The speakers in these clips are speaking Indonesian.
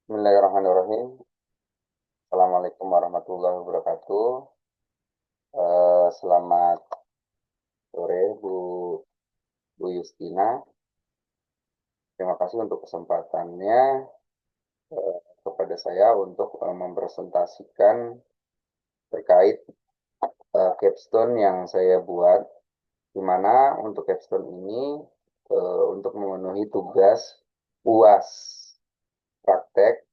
Bismillahirrahmanirrahim. Assalamualaikum warahmatullahi wabarakatuh. Selamat sore Bu Justina. Terima kasih untuk kesempatannya kepada saya untuk mempresentasikan terkait capstone yang saya buat, di mana untuk capstone ini untuk memenuhi tugas UAS praktek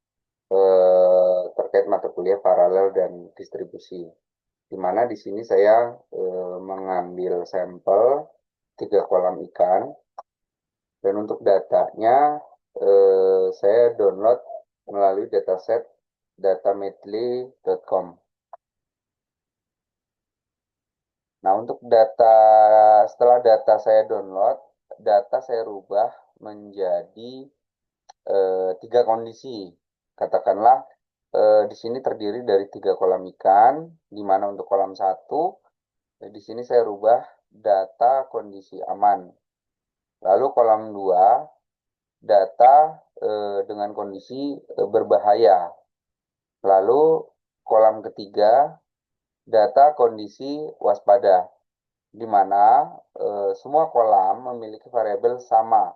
terkait mata kuliah paralel dan distribusi. Di mana di sini saya mengambil sampel 3 kolam ikan, dan untuk datanya saya download melalui dataset datamedley.com. Nah, untuk setelah data saya download, data saya rubah menjadi 3 kondisi. Katakanlah di sini terdiri dari 3 kolam ikan, di mana untuk kolam 1, di sini saya rubah data kondisi aman. Lalu kolam 2, data dengan kondisi berbahaya. Lalu kolam ketiga, data kondisi waspada, di mana semua kolam memiliki variabel sama,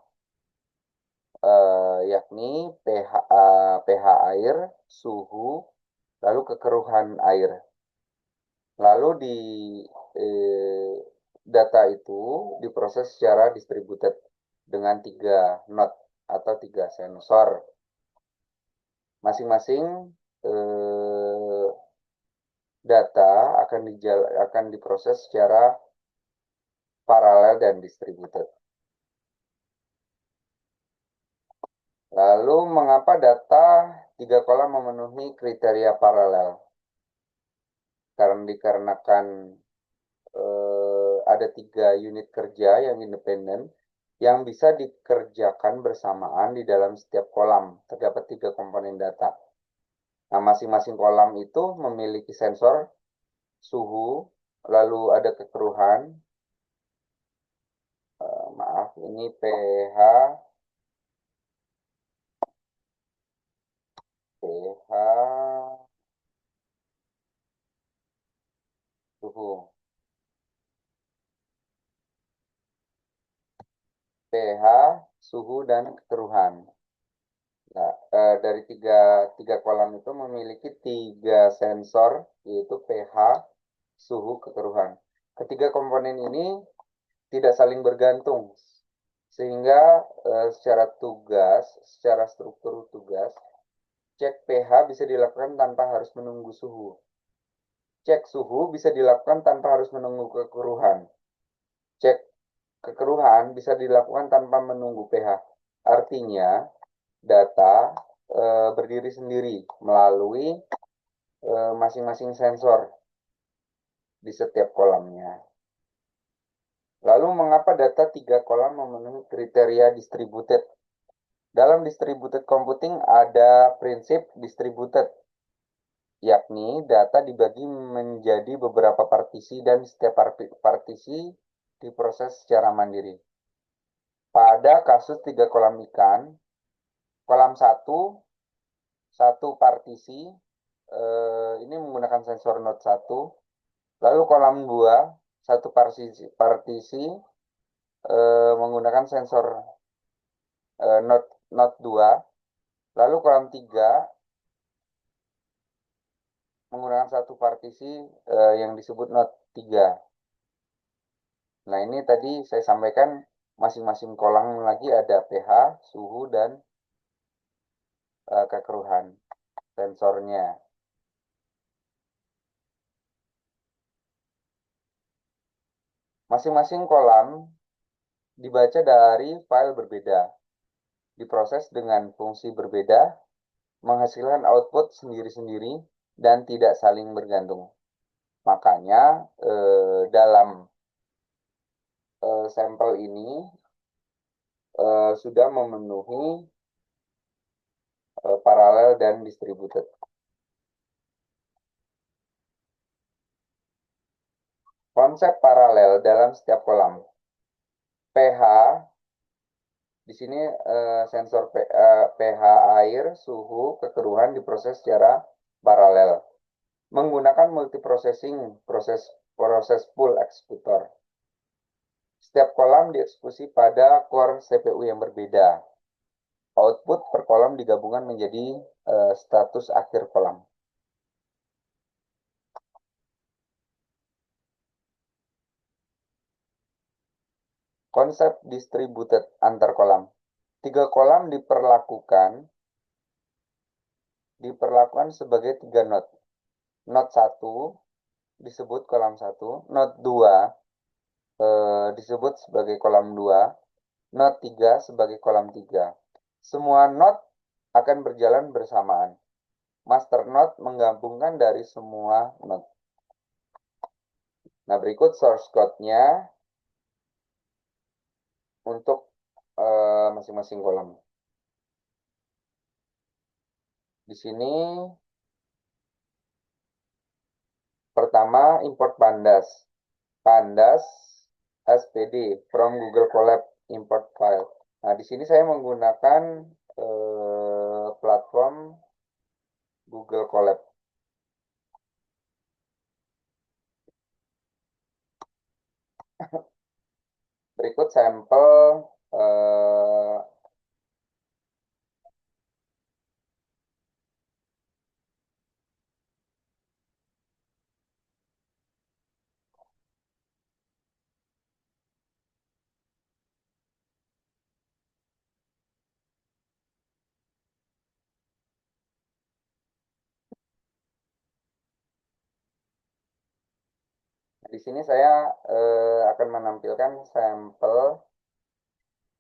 yakni pH air, suhu, lalu kekeruhan air. Lalu di data itu diproses secara distributed dengan 3 node atau 3 sensor. Masing-masing data akan diproses secara paralel dan distributed. Lalu mengapa data 3 kolam memenuhi kriteria paralel? Karena dikarenakan ada 3 unit kerja yang independen yang bisa dikerjakan bersamaan di dalam setiap kolam. Terdapat 3 komponen data. Nah, masing-masing kolam itu memiliki sensor suhu, lalu ada kekeruhan, maaf, ini pH, suhu, pH, suhu, dan kekeruhan. Nah, dari tiga kolam itu memiliki 3 sensor, yaitu pH, suhu, kekeruhan. Ketiga komponen ini tidak saling bergantung, sehingga secara struktur tugas, cek pH bisa dilakukan tanpa harus menunggu suhu. Cek suhu bisa dilakukan tanpa harus menunggu kekeruhan. Cek kekeruhan bisa dilakukan tanpa menunggu pH. Artinya, data berdiri sendiri melalui masing-masing sensor di setiap kolamnya. Lalu, mengapa data 3 kolam memenuhi kriteria distributed? Dalam distributed computing ada prinsip distributed, yakni data dibagi menjadi beberapa partisi dan setiap partisi diproses secara mandiri. Pada kasus 3 kolam ikan, kolam 1 partisi ini menggunakan sensor node 1, lalu kolam 2 satu partisi menggunakan sensor node 2, lalu kolam 3 menggunakan satu partisi yang disebut node 3. Nah, ini tadi saya sampaikan masing-masing kolam lagi ada pH, suhu, dan kekeruhan sensornya. Masing-masing kolam dibaca dari file berbeda, diproses dengan fungsi berbeda, menghasilkan output sendiri-sendiri, dan tidak saling bergantung. Makanya dalam sampel ini sudah memenuhi paralel dan distributed. Konsep paralel dalam setiap kolam. pH Di sini sensor pH air, suhu, kekeruhan diproses secara paralel menggunakan multiprocessing proses pool eksekutor. Setiap kolam dieksekusi pada core CPU yang berbeda. Output per kolam digabungkan menjadi status akhir kolam. Konsep distributed antar kolam. 3 kolam diperlakukan sebagai 3 node. Node 1 disebut kolam 1, node 2 disebut sebagai kolam 2, node 3 sebagai kolam 3. Semua node akan berjalan bersamaan. Master node menggabungkan dari semua node. Nah, berikut source code-nya untuk masing-masing kolam. Di sini pertama import pandas. Pandas SPD from Google Colab import file. Nah, di sini saya menggunakan platform Google Colab. Berikut sampel di sini saya akan menampilkan sampel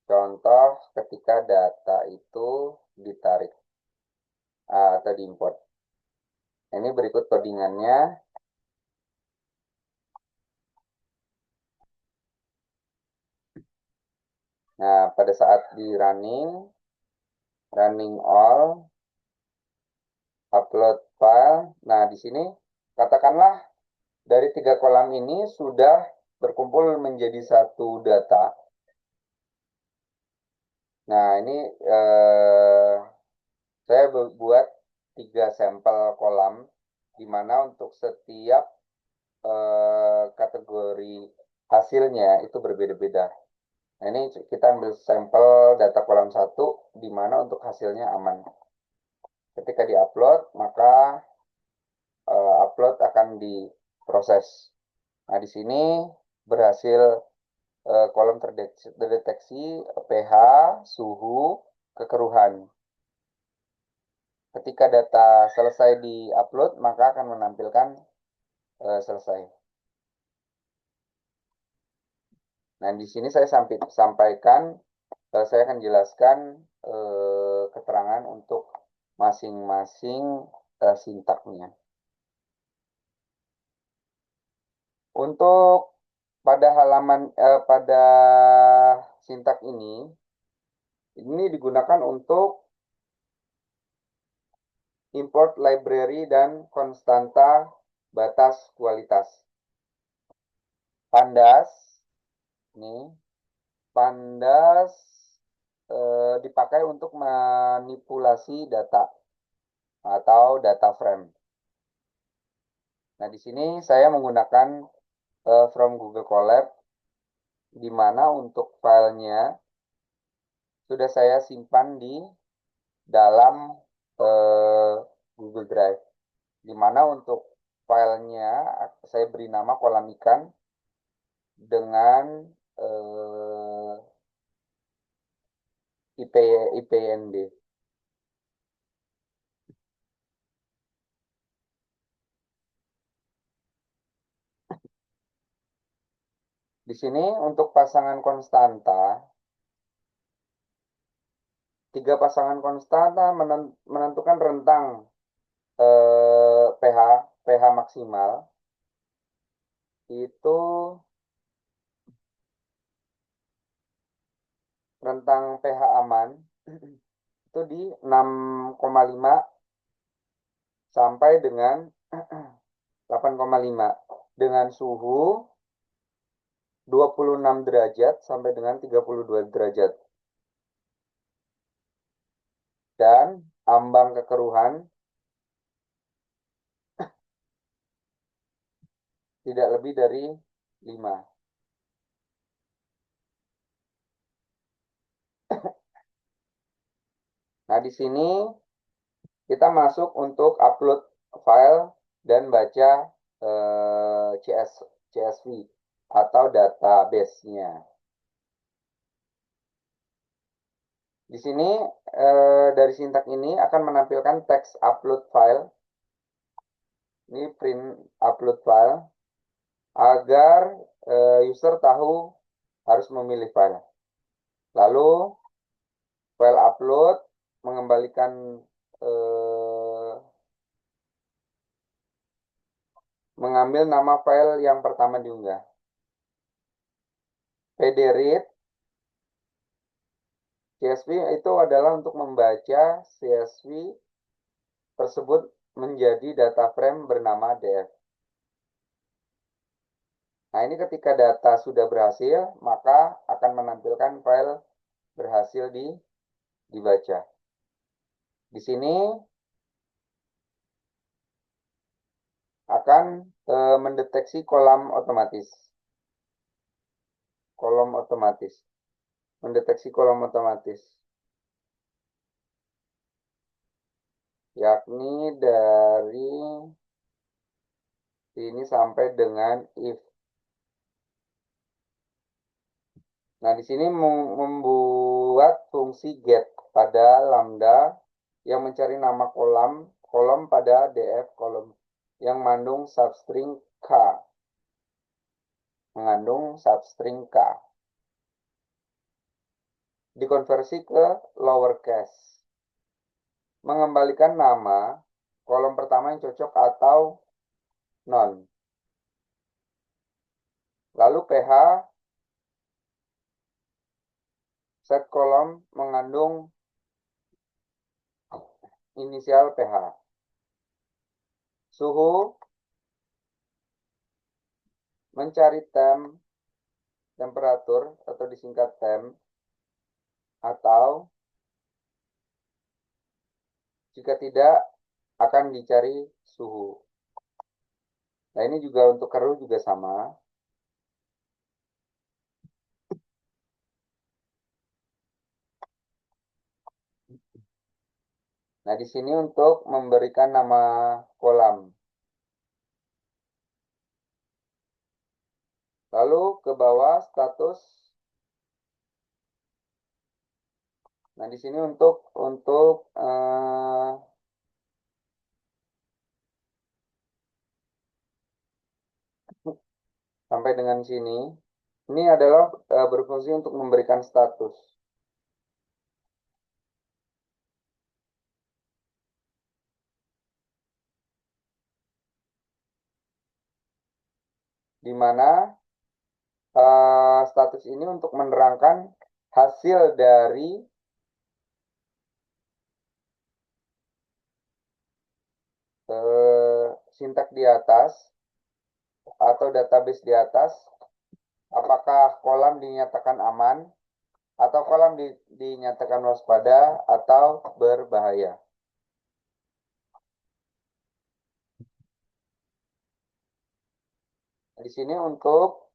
contoh ketika data itu ditarik atau diimport. Ini berikut codingannya. Nah, pada saat di running all, upload file. Nah, di sini katakanlah dari 3 kolam ini sudah berkumpul menjadi satu data. Nah, ini saya buat 3 sampel kolam, di mana untuk setiap kategori hasilnya itu berbeda-beda. Nah, ini kita ambil sampel data kolam 1, di mana untuk hasilnya aman. Ketika diupload, maka upload akan diproses. Nah, di sini berhasil kolom terdeteksi pH, suhu, kekeruhan. Ketika data selesai diupload, maka akan menampilkan selesai. Nah, di sini saya sampaikan, saya akan jelaskan keterangan untuk masing-masing sintaknya. Untuk pada pada sintak ini digunakan untuk import library dan konstanta batas kualitas. Pandas dipakai untuk manipulasi data atau data frame. Nah, di sini saya menggunakan from Google Colab, di mana untuk filenya sudah saya simpan di dalam Google Drive, di mana untuk filenya saya beri nama kolam ikan dengan IPND. Di sini untuk pasangan konstanta, 3 pasangan konstanta menentukan rentang pH maksimal itu rentang pH aman itu di 6,5 sampai dengan 8,5 dengan suhu 26 derajat sampai dengan 32 derajat. dan ambang kekeruhan tidak lebih dari 5. Nah, di sini kita masuk untuk upload file dan baca CSV atau database-nya. Di sini dari sintak ini akan menampilkan teks upload file. Ini print upload file agar user tahu harus memilih file. Lalu file upload mengembalikan mengambil nama file yang pertama diunggah. pdread CSV itu adalah untuk membaca CSV tersebut menjadi data frame bernama df. Nah, ini ketika data sudah berhasil, maka akan menampilkan file berhasil dibaca. Di sini akan mendeteksi kolom otomatis. Mendeteksi kolom otomatis. Yakni dari sini sampai dengan if. Nah, di sini membuat fungsi get pada lambda yang mencari nama kolom pada df kolom yang mengandung substring k. Dikonversi ke lowercase. Mengembalikan nama kolom pertama yang cocok atau non. Lalu ph set kolom mengandung inisial ph. Suhu mencari temperatur atau disingkat temp, atau jika tidak akan dicari suhu. Nah, ini juga untuk keru juga sama. Nah, di sini untuk memberikan nama kolam. Lalu ke bawah status. Nah, di sini untuk sampai dengan sini. Ini adalah berfungsi untuk memberikan status. Di mana status ini untuk menerangkan hasil dari sintak di atas atau database di atas, apakah kolam dinyatakan aman atau kolam dinyatakan waspada atau berbahaya. Di sini untuk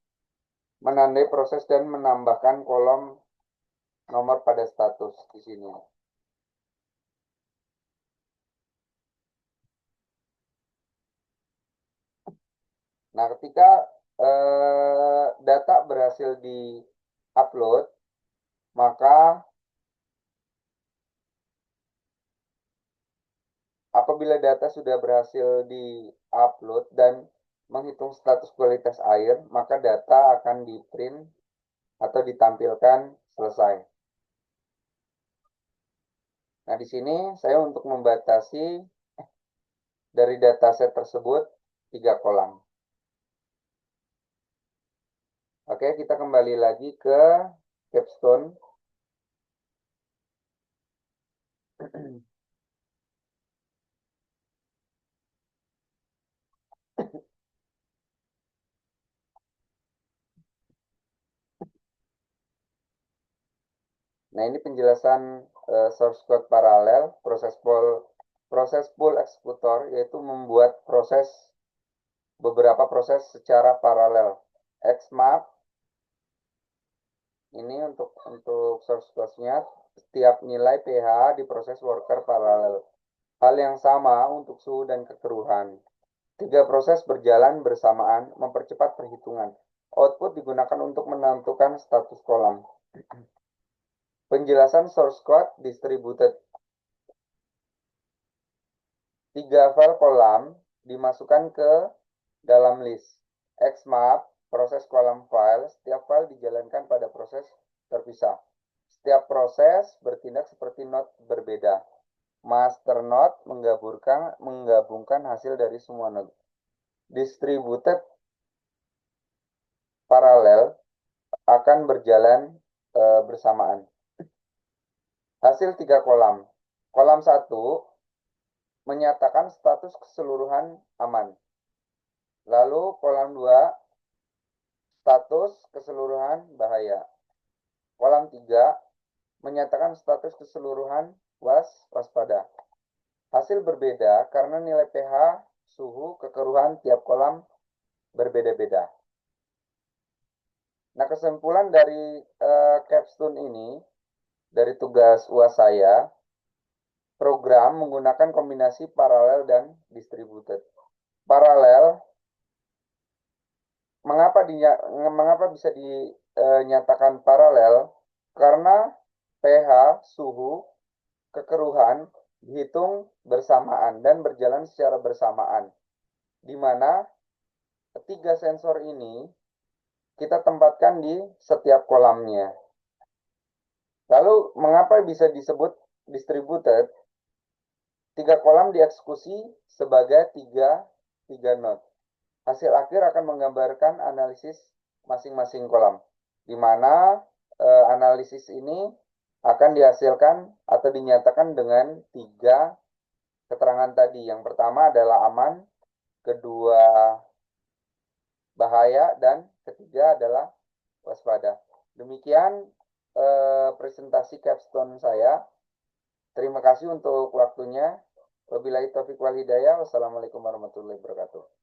menandai proses dan menambahkan kolom nomor pada status di sini. Nah, ketika data berhasil di-upload, maka apabila data sudah berhasil di-upload dan menghitung status kualitas air, maka data akan di-print atau ditampilkan selesai. Nah, di sini saya untuk membatasi dari dataset tersebut 3 kolam. Oke, kita kembali lagi ke capstone. Nah, ini penjelasan source code paralel, proses pool eksekutor, yaitu membuat beberapa proses secara paralel. Xmap ini untuk source code-nya, setiap nilai pH diproses worker paralel. Hal yang sama untuk suhu dan kekeruhan. Tiga proses berjalan bersamaan mempercepat perhitungan. Output digunakan untuk menentukan status kolam. Penjelasan source code distributed. Tiga file kolam dimasukkan ke dalam list. Xmap, proses kolam file, setiap file dijalankan pada proses terpisah. Setiap proses bertindak seperti node berbeda. Master node menggabungkan hasil dari semua node. Distributed paralel akan berjalan bersamaan. Hasil tiga kolam. Kolam 1 menyatakan status keseluruhan aman. Lalu kolam 2 status keseluruhan bahaya. Kolam 3 menyatakan status keseluruhan waspada. Hasil berbeda karena nilai pH, suhu, kekeruhan tiap kolam berbeda-beda. Nah, kesimpulan dari capstone ini, dari tugas UAS saya, program menggunakan kombinasi paralel dan distributed. Paralel, mengapa bisa dinyatakan paralel? Karena pH, suhu, kekeruhan dihitung bersamaan dan berjalan secara bersamaan, di mana tiga sensor ini kita tempatkan di setiap kolamnya. Lalu mengapa bisa disebut distributed? Tiga kolam dieksekusi sebagai tiga node. Hasil akhir akan menggambarkan analisis masing-masing kolam, di mana analisis ini akan dihasilkan atau dinyatakan dengan tiga keterangan tadi. Yang pertama adalah aman, kedua bahaya, dan ketiga adalah waspada. Demikian presentasi capstone saya. Terima kasih untuk waktunya. Wabillahi taufiq wal hidayah. Wassalamualaikum warahmatullahi wabarakatuh.